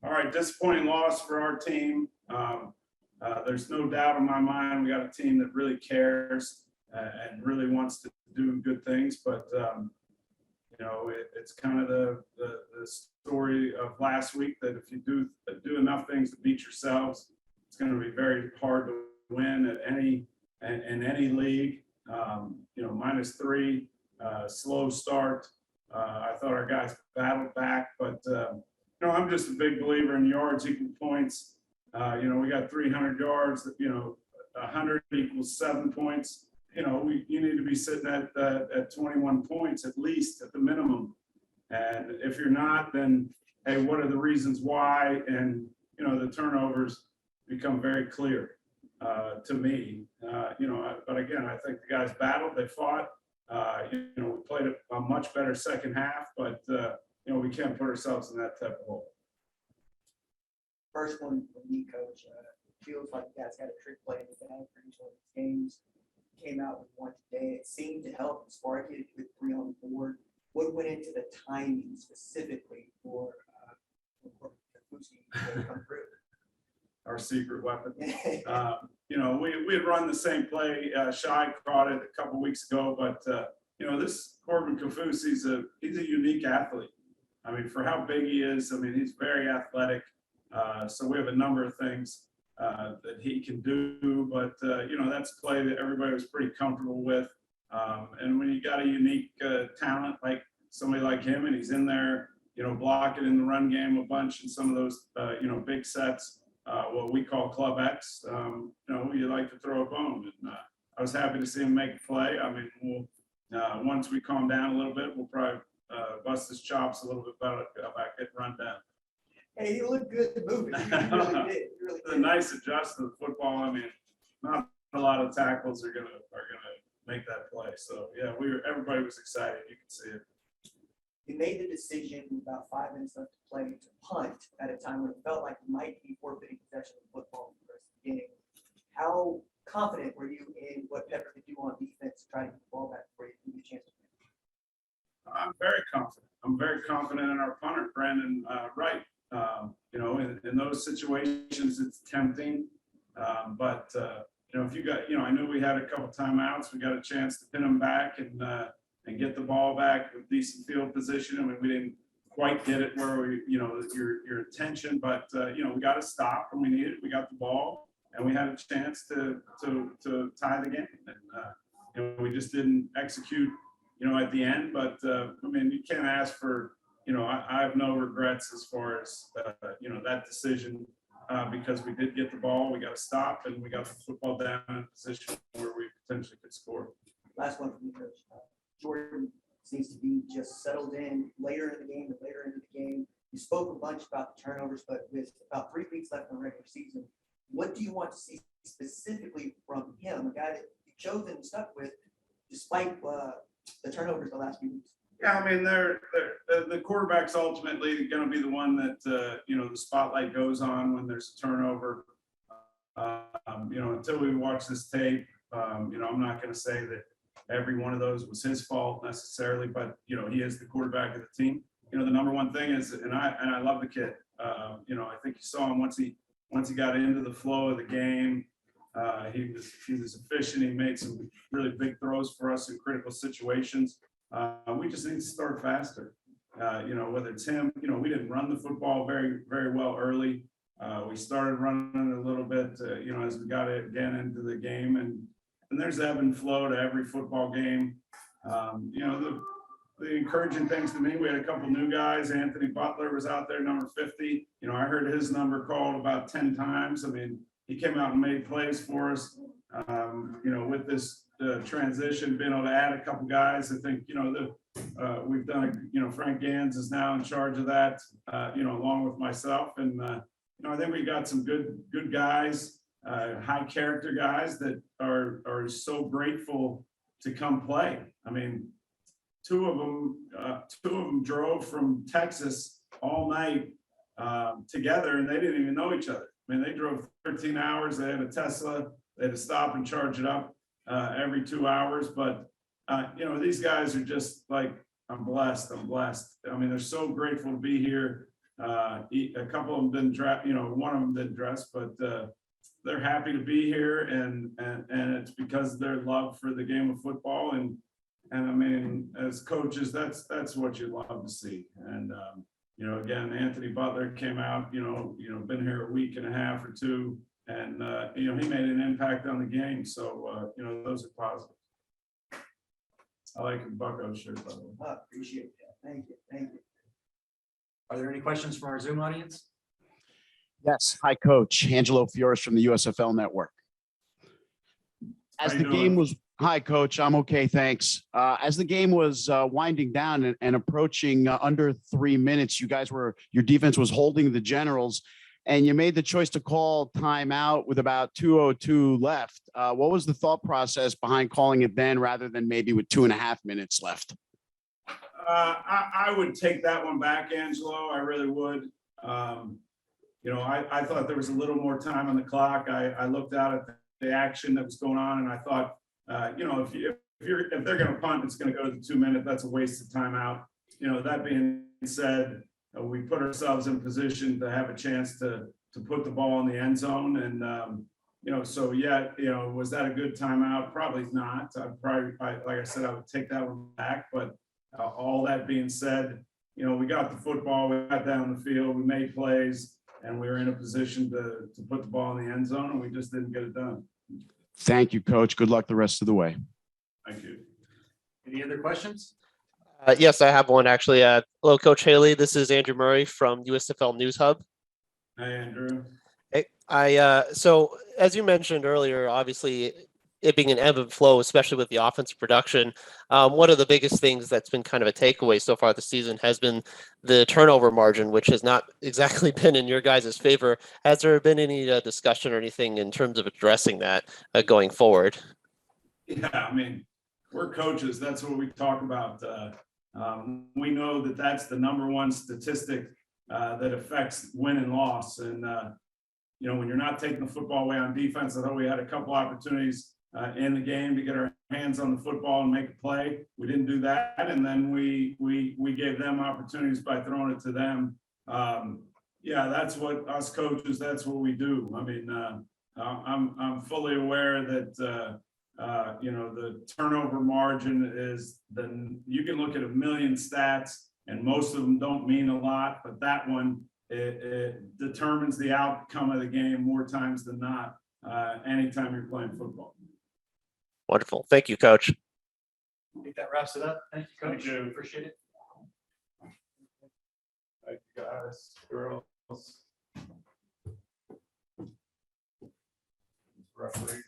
All right, disappointing loss for our team. There's no doubt in my mind we got a team that really cares and really wants to do good things, but it's kind of the story of last week that if you do enough things to beat yourselves, it's going to be very hard to win at any league. -3, slow start. I thought our guys battled back, but I'm just a big believer in yards equal points. We got 300 yards. 100 equals 7 points. You need to be sitting at 21 points at least at the minimum. And if you're not, then hey, what are the reasons why? And the turnovers become very clear to me. But again, I think the guys battled. They fought. We played a much better second half, but we can't put ourselves in that type of hole. First one from me, Coach. It feels like you guys had a trick play in the bag for each one of these games. Came out with one today. It seemed to help and spark it with 3 on the board. What went into the timing specifically for Kafusi to come through? Our secret weapon. We had run the same play. Shai caught it a couple weeks ago, but this Corbin Kafusi, he's a unique athlete. I mean, for how big he is, he's very athletic. So we have a number of things that he can do, but that's a play that everybody was pretty comfortable with. And when you got a unique talent like somebody like him, and he's in there, blocking in the run game a bunch in some of those big sets, what we call Club X, you like to throw a bone. And I was happy to see him make a play. We'll once we calm down a little bit, we'll probably bust his chops a little bit about getting run down. Hey, you look good moving. You really did. You really It's did. a nice adjustment to football. Not a lot of tackles are gonna make that play. So yeah, everybody was excited. You can see it. You made the decision with about 5 minutes left to play to punt at a time when it felt like you might be forfeiting possession of the football for the rest of the game. How confident were you in what Pepper could do on defense to try to get the ball back before you give you a chance to win? I'm very confident. I'm very confident in our punter, Brandon Wright. In those situations, it's tempting. But if you got, I knew we had a couple timeouts. We got a chance to pin them back and get the ball back with decent field position. We didn't quite get it where your attention, but we got to stop when we needed. We got the ball and we had a chance to tie the game. And we just didn't execute, at the end. But you can't ask for. I have no regrets as far as, that decision because we did get the ball, we got to stop, and we got the football down in a position where we potentially could score. Last one from you, Coach. Jordan seems to be just settled in later in the game and later into the game. You spoke a bunch about the turnovers, but with about 3 weeks left in the regular season, what do you want to see specifically from him, a guy that you chose and stuck with despite the turnovers the last few weeks? Yeah, the quarterback's ultimately going to be the one that the spotlight goes on when there's a turnover. Until we watch this tape, I'm not going to say that every one of those was his fault necessarily, but he is the quarterback of the team. The number one thing is, and I love the kid. I think you saw him once he got into the flow of the game. He was efficient. He made some really big throws for us in critical situations. We just need to start faster. Whether it's him, we didn't run the football very, very well early. We started running it a little bit, as we got it again into the game. And there's ebb and flow to every football game. The encouraging things to me, we had a couple new guys. Anthony Butler was out there, number 50. I heard his number called about 10 times. He came out and made plays for us. With this transition, being able to add a couple guys, I think, we've done, Frank Gans is now in charge of that, along with myself. And, I think we got some good guys, high character guys that are so grateful to come play. Two of them drove from Texas all night together, and they didn't even know each other. They drove 13 hours. They had a Tesla. They had to stop and charge it up every 2 hours. But, these guys are just like, I'm blessed. They're so grateful to be here. A couple of them didn't dress, one of them didn't dress, but they're happy to be here, and it's because of their love for the game of football. And I mean, as coaches, that's what you love to see. And again, Anthony Butler came out, been here a week and a half or two, and he made an impact on the game. So those are positive. I like the Bucko shirt, by the way. Oh, appreciate that. Thank you. Thank you. Are there any questions from our Zoom audience? Yes. Hi, Coach. Angelo Fioris from the USFL Network. As How the you game doing? was, hi, Coach. I'm okay, thanks. As the game was winding down and approaching under 3 minutes, your defense was holding the Generals, and you made the choice to call timeout with about 2:02 left. What was the thought process behind calling it then rather than maybe with 2.5 minutes left? I would take that one back, Angelo. I really would. I thought there was a little more time on the clock. I looked out at the action that was going on, and I thought, if they're going to punt, it's going to go to the 2 minute. That's a waste of timeout. That being said, we put ourselves in position to have a chance to put the ball in the end zone, and was that a good timeout? Probably not. Like I said, I would take that one back. But all that being said, we got the football, we got down the field, we made plays, and we were in a position to put the ball in the end zone, and we just didn't get it done. Thank you, Coach. Good luck the rest of the way. Thank you. Any other questions? Yes, I have one actually. Hello, Coach Haley. This is Andrew Murray from USFL News Hub. Hey, Andrew. Hey, so as you mentioned earlier, obviously it being an ebb and flow, especially with the offensive production, one of the biggest things that's been kind of a takeaway so far this season has been the turnover margin, which has not exactly been in your guys' favor. Has there been any discussion or anything in terms of addressing that going forward? Yeah, I mean, we're coaches. That's what we talk about. We know that that's the number one statistic that affects win and loss. And, when you're not taking the football away on defense, I thought we had a couple opportunities in the game to get our hands on the football and make a play. We didn't do that. And then we gave them opportunities by throwing it to them. That's what us coaches, that's what we do. I mean, I'm fully aware that, the turnover margin is you can look at a million stats and most of them don't mean a lot, but that one, it determines the outcome of the game more times than not, anytime you're playing football. Wonderful. Thank you, Coach. I think that wraps it up. Thank you, Coach. Thank you. Appreciate it. Thank you, guys, girls. Referees.